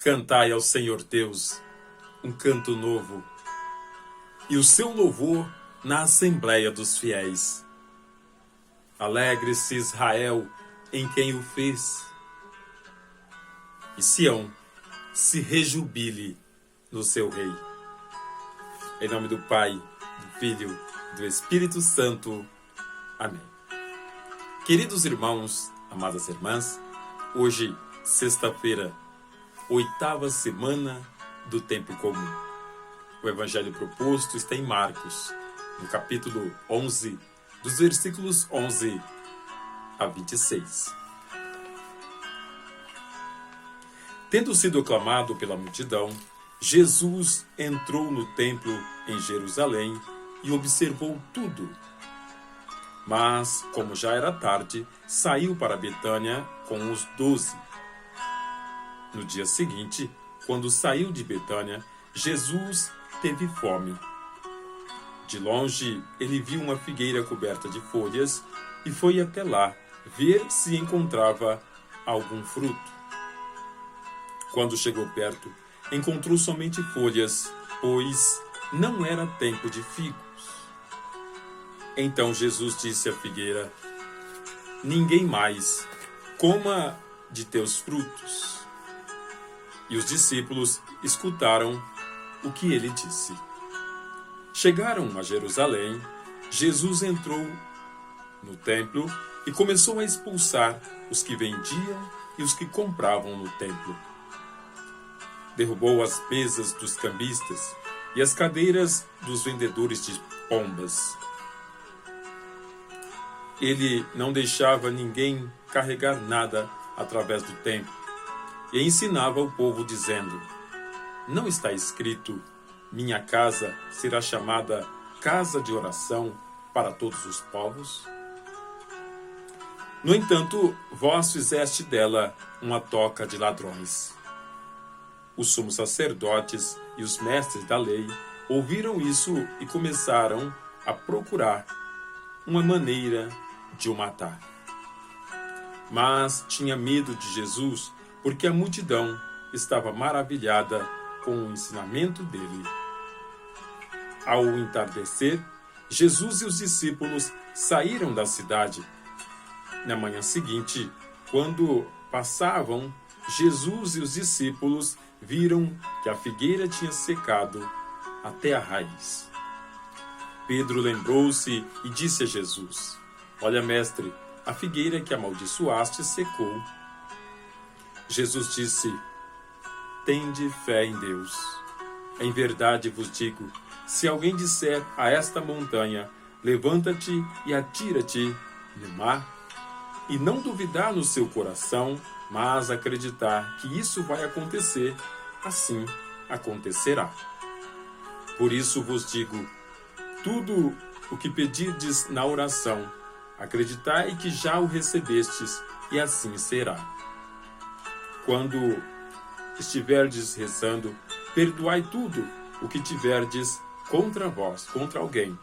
Cantai ao Senhor Deus um canto novo, e o seu louvor na Assembleia dos Fiéis. Alegre-se Israel em quem o fez, e Sião se rejubile no seu Rei. Em nome do Pai, do Filho e do Espírito Santo. Amém. Queridos irmãos, amadas irmãs, hoje, sexta-feira, 8ª semana do tempo comum. O evangelho proposto está em Marcos, no capítulo 11, dos versículos 11 a 26. Tendo sido aclamado pela multidão, Jesus entrou no templo em Jerusalém e observou tudo. Mas, como já era tarde, saiu para Betânia com os 12. No dia seguinte, quando saiu de Betânia, Jesus teve fome. De longe, ele viu uma figueira coberta de folhas e foi até lá ver se encontrava algum fruto. Quando chegou perto, encontrou somente folhas, pois não era tempo de figos. Então Jesus disse à figueira: ninguém mais coma de teus frutos. E os discípulos escutaram o que ele disse. Chegaram a Jerusalém, Jesus entrou no templo e começou a expulsar os que vendiam e os que compravam no templo. Derrubou as mesas dos cambistas e as cadeiras dos vendedores de pombas. Ele não deixava ninguém carregar nada através do templo e ensinava o povo dizendo: não está escrito: minha casa será chamada casa de oração para todos os povos? No entanto, vós fizeste dela uma toca de ladrões. Os sumos sacerdotes e os mestres da lei ouviram isso e começaram a procurar uma maneira de o matar. Mas tinha medo de Jesus, porque a multidão estava maravilhada com o ensinamento dele. Ao entardecer, Jesus e os discípulos saíram da cidade. Na manhã seguinte, quando passavam, Jesus e os discípulos viram que a figueira tinha secado até a raiz. Pedro lembrou-se e disse a Jesus: olha, mestre, a figueira que amaldiçoaste secou. Jesus disse: tende fé em Deus. Em verdade vos digo, se alguém disser a esta montanha: levanta-te e atira-te no mar, e não duvidar no seu coração, mas acreditar que isso vai acontecer, assim acontecerá. Por isso vos digo, tudo o que pedirdes na oração, acreditai que já o recebestes, e assim será. Quando estiverdes rezando, perdoai tudo o que tiverdes contra vós, contra alguém,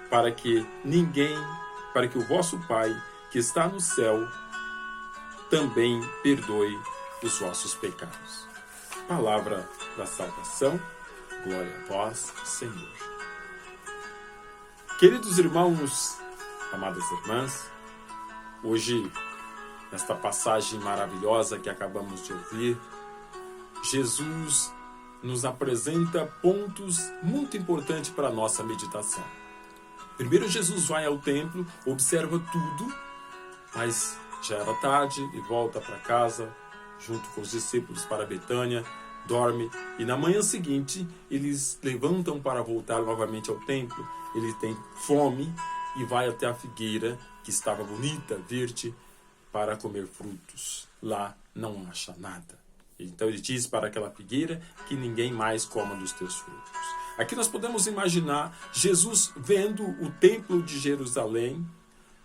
para que o vosso Pai, que está no céu, também perdoe os vossos pecados. Palavra da salvação, glória a vós, Senhor. Queridos irmãos, amadas irmãs, hoje, nesta passagem maravilhosa que acabamos de ouvir, Jesus nos apresenta pontos muito importantes para a nossa meditação. Primeiro, Jesus vai ao templo, observa tudo, mas já era tarde e volta para casa, junto com os discípulos para Betânia, dorme, e na manhã seguinte eles levantam para voltar novamente ao templo. Ele tem fome e vai até a figueira, que estava bonita, verde, para comer frutos. Lá não acha nada. Então ele diz para aquela figueira que ninguém mais coma dos teus frutos. Aqui nós podemos imaginar Jesus vendo o templo de Jerusalém,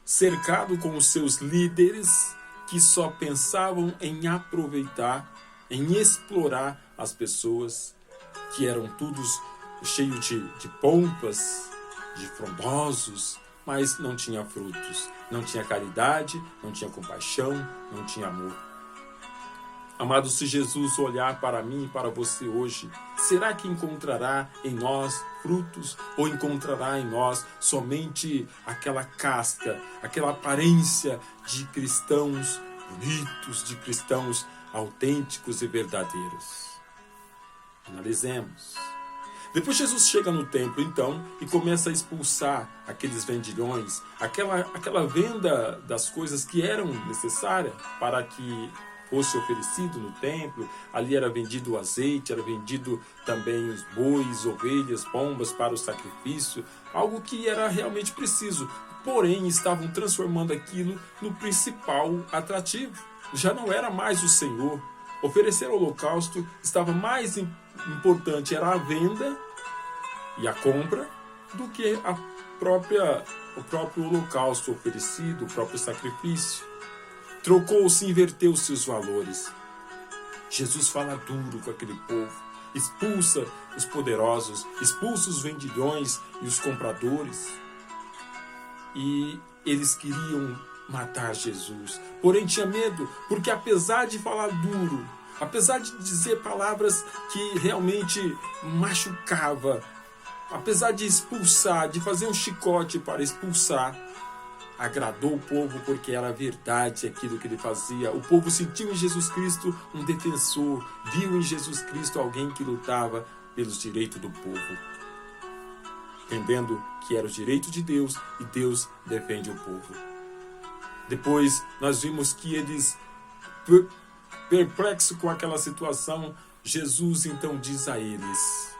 cercado com os seus líderes, que só pensavam em aproveitar, em explorar as pessoas, que eram todos cheios de pompas, de frondosos, mas não tinha frutos, não tinha caridade, não tinha compaixão, não tinha amor. Amado, se Jesus olhar para mim e para você hoje, será que encontrará em nós frutos ou encontrará em nós somente aquela casca, aquela aparência de cristãos bonitos, de cristãos autênticos e verdadeiros? Analisemos. Depois Jesus chega no templo, então, e começa a expulsar aqueles vendilhões, aquela venda das coisas que eram necessárias para que fosse oferecido no templo. Ali era vendido o azeite, era vendido também os bois, ovelhas, pombas para o sacrifício, algo que era realmente preciso. Porém, estavam transformando aquilo no principal atrativo. Já não era mais o Senhor. Oferecer holocausto estava mais importante, era a venda e a compra, do que o próprio holocausto oferecido, o próprio sacrifício. Trocou-se, inverteu seus valores. Jesus fala duro com aquele povo, expulsa os poderosos, expulsa os vendilhões e os compradores. E eles queriam matar Jesus, porém tinha medo, porque apesar de falar duro, apesar de dizer palavras que realmente machucava, apesar de expulsar, de fazer um chicote para expulsar, agradou o povo porque era verdade aquilo que ele fazia. O povo sentiu em Jesus Cristo um defensor, viu em Jesus Cristo alguém que lutava pelos direitos do povo, entendendo que era o direito de Deus e Deus defende o povo. Depois nós vimos que eles, perplexo com aquela situação, Jesus então diz a eles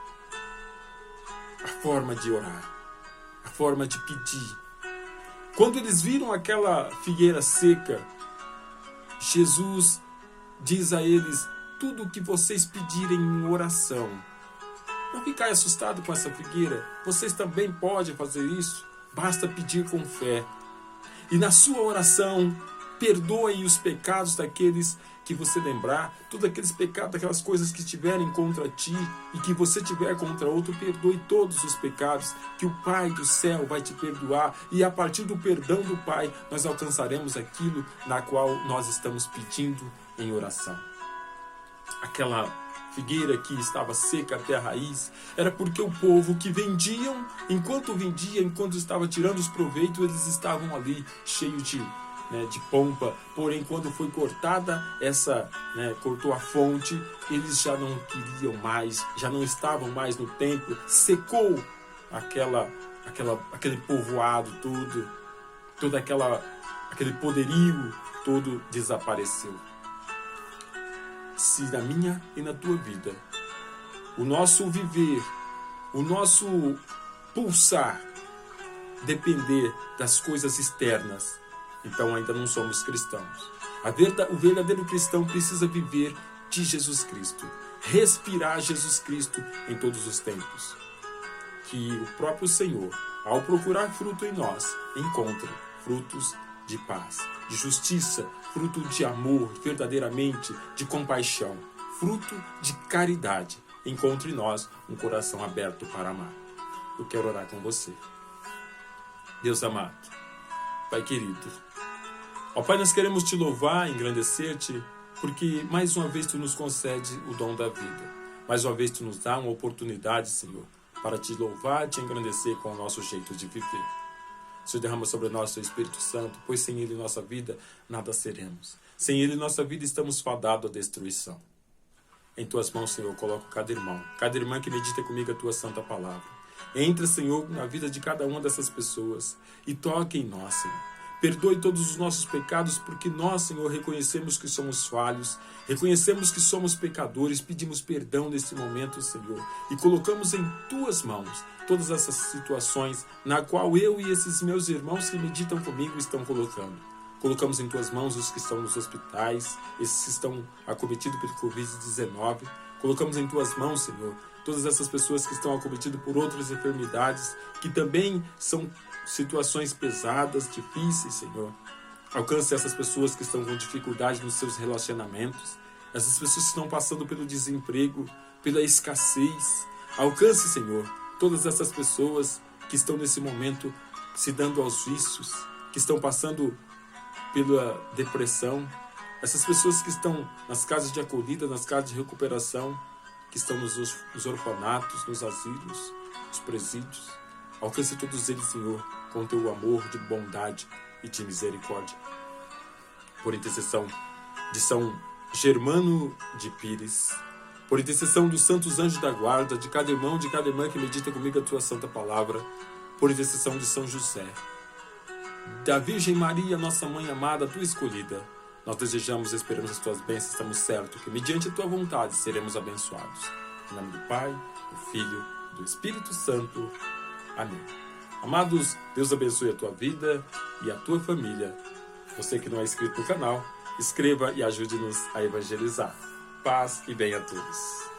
a forma de orar, a forma de pedir. Quando eles viram aquela figueira seca, Jesus diz a eles: tudo o que vocês pedirem em oração. Não fiquem assustados com essa figueira. Vocês também podem fazer isso. Basta pedir com fé. E na sua oração, perdoem os pecados daqueles que você lembrar, todos aqueles pecados, aquelas coisas que estiverem contra ti e que você tiver contra outro, perdoe todos os pecados, que o Pai do céu vai te perdoar, e a partir do perdão do Pai, nós alcançaremos aquilo na qual nós estamos pedindo em oração. Aquela figueira que estava seca até a raiz, era porque o povo que vendiam, enquanto estava tirando os proveitos, eles estavam ali cheios de pompa, porém quando foi cortada cortou a fonte, eles já não queriam mais, já não estavam mais no templo, secou aquele povoado todo aquele poderio todo desapareceu. Se na minha e na tua vida o nosso viver, o nosso pulsar depender das coisas externas, então ainda não somos cristãos. O verdadeiro cristão precisa viver de Jesus Cristo, respirar Jesus Cristo em todos os tempos. Que o próprio Senhor, ao procurar fruto em nós, encontre frutos de paz, de justiça, fruto de amor, verdadeiramente, de compaixão, fruto de caridade. Encontre em nós um coração aberto para amar. Eu quero orar com você. Deus amado, Pai querido, ó Pai, nós queremos te louvar, engrandecer-te, porque mais uma vez tu nos concede o dom da vida. Mais uma vez tu nos dá uma oportunidade, Senhor, para te louvar e te engrandecer com o nosso jeito de viver. Senhor, derrama sobre nós o seu Espírito Santo, pois sem Ele nossa vida nada seremos. Sem Ele nossa vida estamos fadados à destruição. Em tuas mãos, Senhor, eu coloco cada irmã que medita comigo a tua santa palavra. Entra, Senhor, na vida de cada uma dessas pessoas e toque em nós, Senhor. Perdoe todos os nossos pecados, porque nós, Senhor, reconhecemos que somos falhos, reconhecemos que somos pecadores, pedimos perdão nesse momento, Senhor, e colocamos em tuas mãos todas essas situações na qual eu e esses meus irmãos que meditam comigo estão colocando. Colocamos em tuas mãos os que estão nos hospitais, esses que estão acometidos pelo Covid-19. Colocamos em tuas mãos, Senhor, todas essas pessoas que estão acometidas por outras enfermidades, que também são situações pesadas, difíceis, Senhor. Alcance essas pessoas que estão com dificuldade nos seus relacionamentos, essas pessoas que estão passando pelo desemprego, pela escassez. Alcance, Senhor, todas essas pessoas que estão nesse momento se dando aos vícios, que estão passando pela depressão, essas pessoas que estão nas casas de acolhida, nas casas de recuperação, que estão nos orfanatos, nos asilos, nos presídios. Alcance todos eles, Senhor, com teu amor de bondade e de misericórdia. Por intercessão de São Germano de Pires, por intercessão dos santos anjos da guarda, de cada irmão, de cada irmã que medita comigo a tua santa palavra, por intercessão de São José, da Virgem Maria, nossa mãe amada, tua escolhida, nós desejamos e esperamos as tuas bênçãos, estamos certos que mediante a tua vontade seremos abençoados. Em nome do Pai, do Filho, do Espírito Santo. Amém. Amados, Deus abençoe a tua vida e a tua família. Você que não é inscrito no canal, inscreva e ajude-nos a evangelizar. Paz e bem a todos.